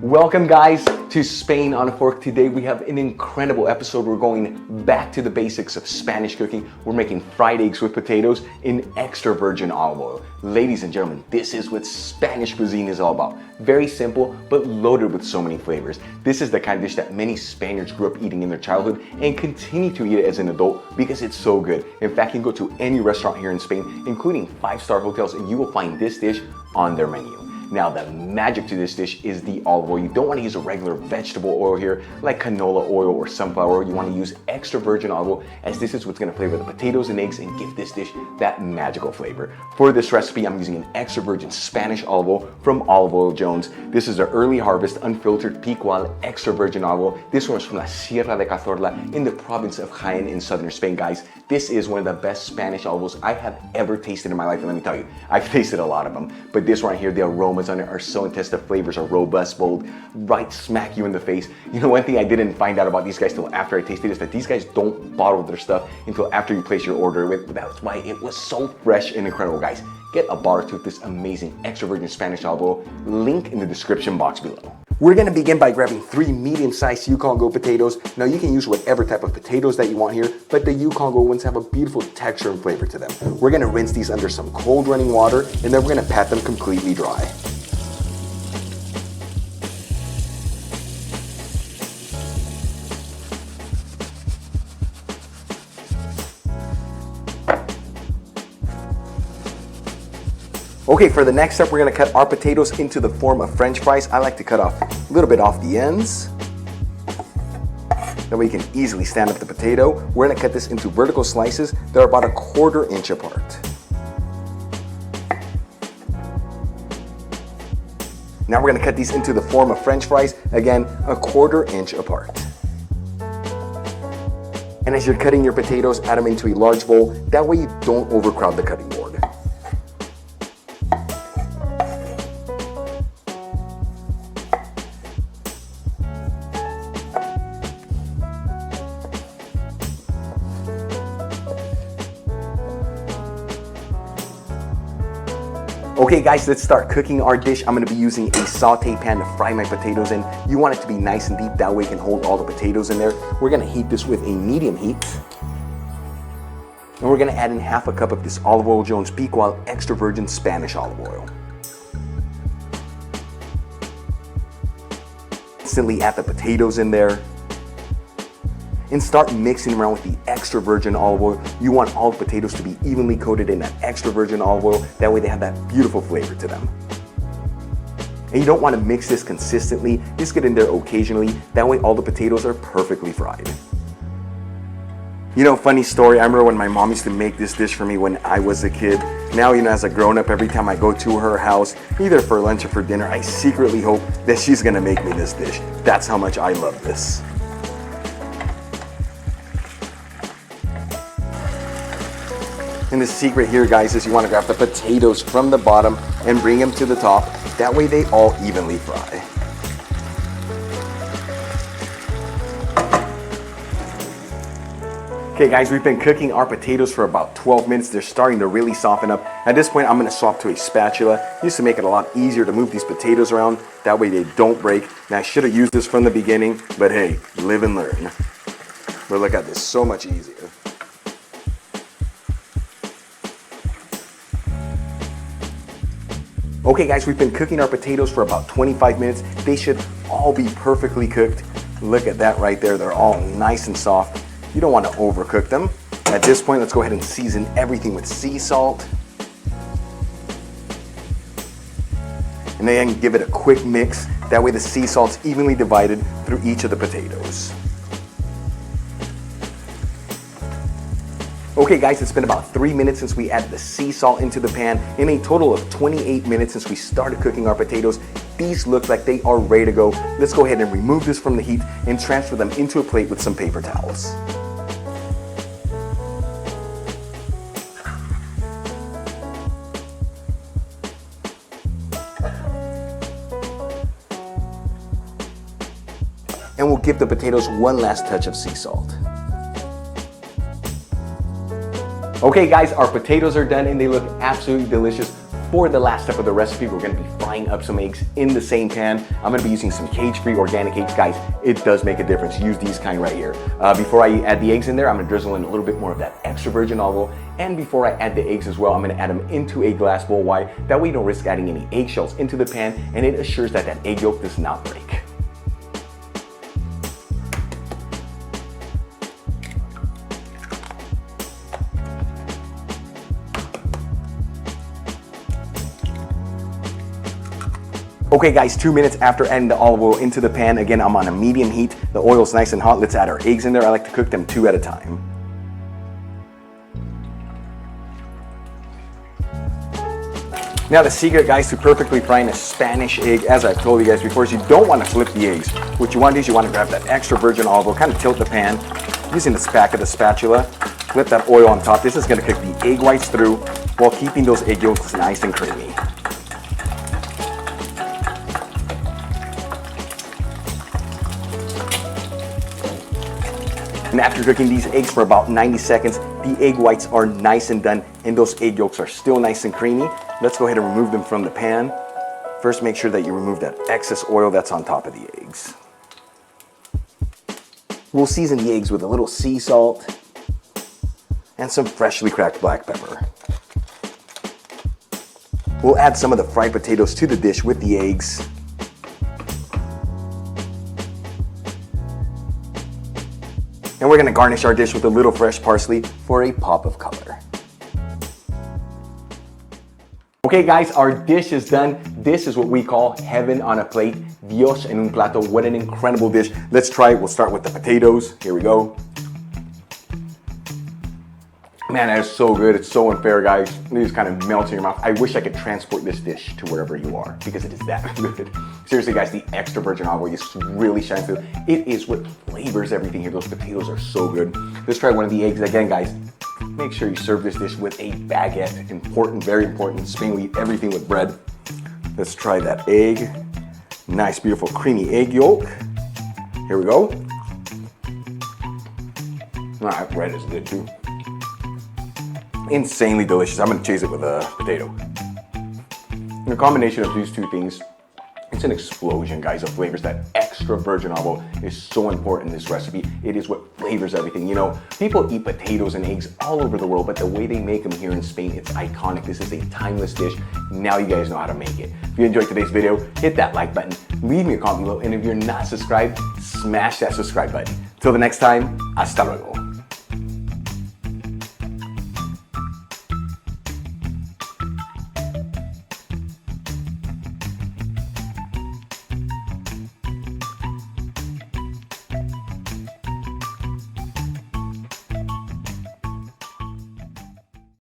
Welcome guys to Spain on a Fork. Today we have an incredible episode. We're going back to the basics of Spanish cooking. We're making fried eggs with potatoes in extra virgin olive oil. Ladies and gentlemen, this is what Spanish cuisine is all about. Very simple, but loaded with so many flavors. This is the kind of dish that many Spaniards grew up eating in their childhood and continue to eat it as an adult because it's so good. In fact, you can go to any restaurant here in Spain, including 5-star hotels, and you will find this dish on their menu. Now, the magic to this dish is the olive oil. You don't want to use a regular vegetable oil here like canola oil or sunflower oil. You want to use extra virgin olive oil, as this is what's going to flavor the potatoes and eggs and give this dish that magical flavor. For this recipe, I'm using an extra virgin Spanish olive oil from Olive Oil Jones. This is the early harvest, unfiltered Picual extra virgin olive oil. This one is from La Sierra de Cazorla in the province of Jaén in southern Spain, guys. This is one of the best Spanish olive oils I have ever tasted in my life. And let me tell you, I've tasted a lot of them, but this one right here, the aroma on it are so intense. The flavors are robust, bold, right smack you in the face. You know, one thing I didn't find out about these guys till after I tasted is that these guys don't bottle their stuff until after you place your order. That's why it was so fresh and incredible, guys. Get a bottle of this amazing extra virgin Spanish olive oil. Link in the description box below. We're gonna begin by grabbing 3 medium-sized Yukon Gold potatoes. Now you can use whatever type of potatoes that you want here, but the Yukon Gold ones have a beautiful texture and flavor to them. We're gonna rinse these under some cold running water, and then we're gonna pat them completely dry. Okay, for the next step, we're gonna cut our potatoes into the form of French fries. I like to cut off a little bit off the ends. That way you can easily stand up the potato. We're gonna cut this into vertical slices that are about 1/4 inch apart. Now we're gonna cut these into the form of French fries, again, 1/4 inch apart. And as you're cutting your potatoes, add them into a large bowl. That way you don't overcrowd the cutting board. Okay guys, let's start cooking our dish. I'm gonna be using a saute pan to fry my potatoes in. You want it to be nice and deep, that way it can hold all the potatoes in there. We're gonna heat this with a medium heat. And we're gonna add in 1/2 cup of this Olive Oil Jones Picual extra virgin Spanish olive oil. Instantly add the potatoes in there. And start mixing around with the extra virgin olive oil. You want all the potatoes to be evenly coated in that extra virgin olive oil. That way they have that beautiful flavor to them. And you don't want to mix this consistently. Just get in there occasionally. That way all the potatoes are perfectly fried. You know, funny story, I remember when my mom used to make this dish for me when I was a kid. Now, you know, as a grown-up, every time I go to her house, either for lunch or for dinner, I secretly hope that she's gonna make me this dish. That's how much I love this. And the secret here, guys, is you want to grab the potatoes from the bottom and bring them to the top. That way they all evenly fry. Okay guys, we've been cooking our potatoes for about 12 minutes. They're starting to really soften up. At this point, I'm going to swap to a spatula. Used to make it a lot easier to move these potatoes around. That way they don't break. Now I should have used this from the beginning, but hey, live and learn. But look at this, so much easier. Okay guys, we've been cooking our potatoes for about 25 minutes. They should all be perfectly cooked. Look at that right there. They're all nice and soft. You don't want to overcook them. At this point, let's go ahead and season everything with sea salt. And then give it a quick mix. That way the sea salt's evenly divided through each of the potatoes. Okay guys, it's been about 3 minutes since we added the sea salt into the pan, and a total of 28 minutes since we started cooking our potatoes. These look like they are ready to go. Let's go ahead and remove this from the heat and transfer them into a plate with some paper towels. And we'll give the potatoes one last touch of sea salt. Okay guys, our potatoes are done and they look absolutely delicious. for the last step of the recipe, we're gonna be frying up some eggs in the same pan. I'm gonna be using some cage-free organic eggs. Guys, it does make a difference. Use these kind right here. Before I add the eggs in there, I'm gonna drizzle in a little bit more of that extra virgin olive oil. And before I add the eggs as well, I'm gonna add them into a glass bowl. Why? That way you don't risk adding any eggshells into the pan, and it assures that that egg yolk does not break. Okay guys, 2 minutes after adding the olive oil into the pan, again, I'm on a medium heat. The oil's nice and hot. Let's add our eggs in there. I like to cook them 2 at a time. Now the secret, guys, to perfectly frying a Spanish egg, as I've told you guys before, is you don't want to flip the eggs. What you want to do is you want to grab that extra virgin olive oil, kind of tilt the pan, using the back of the spatula, flip that oil on top. This is going to cook the egg whites through while keeping those egg yolks nice and creamy. And after cooking these eggs for about 90 seconds, the egg whites are nice and done, and those egg yolks are still nice and creamy. Let's go ahead and remove them from the pan. First, make sure that you remove that excess oil that's on top of the eggs. We'll season the eggs with a little sea salt and some freshly cracked black pepper. We'll add some of the fried potatoes to the dish with the eggs. And we're gonna garnish our dish with a little fresh parsley for a pop of color. Okay guys, our dish is done. This is what we call heaven on a plate. Dios en un plato. What an incredible dish. Let's try it. We'll start with the potatoes. Here we go. Man, that is so good. It's so unfair, guys. It just kind of melts in your mouth. I wish I could transport this dish to wherever you are because it is that good. Seriously, guys, the extra virgin olive oil just really shines through. It is what flavors everything here. Those potatoes are so good. Let's try one of the eggs again, guys. Make sure you serve this dish with a baguette. Important, very important. In Spain, we eat everything with bread. Let's try that egg. Nice, beautiful, creamy egg yolk. Here we go. All right, bread is good too. Insanely delicious. I'm gonna chase it with a potato. The combination of these two things, it's an explosion, guys, of flavors. That extra virgin olive oil is so important in this recipe. It is what flavors everything. You know, people eat potatoes and eggs all over the world, but the way they make them here in Spain, it's iconic. This is a timeless dish. Now you guys know how to make it. If you enjoyed today's video, hit that like button, leave me a comment below, and if you're not subscribed, smash that subscribe button. Till the next time, hasta luego.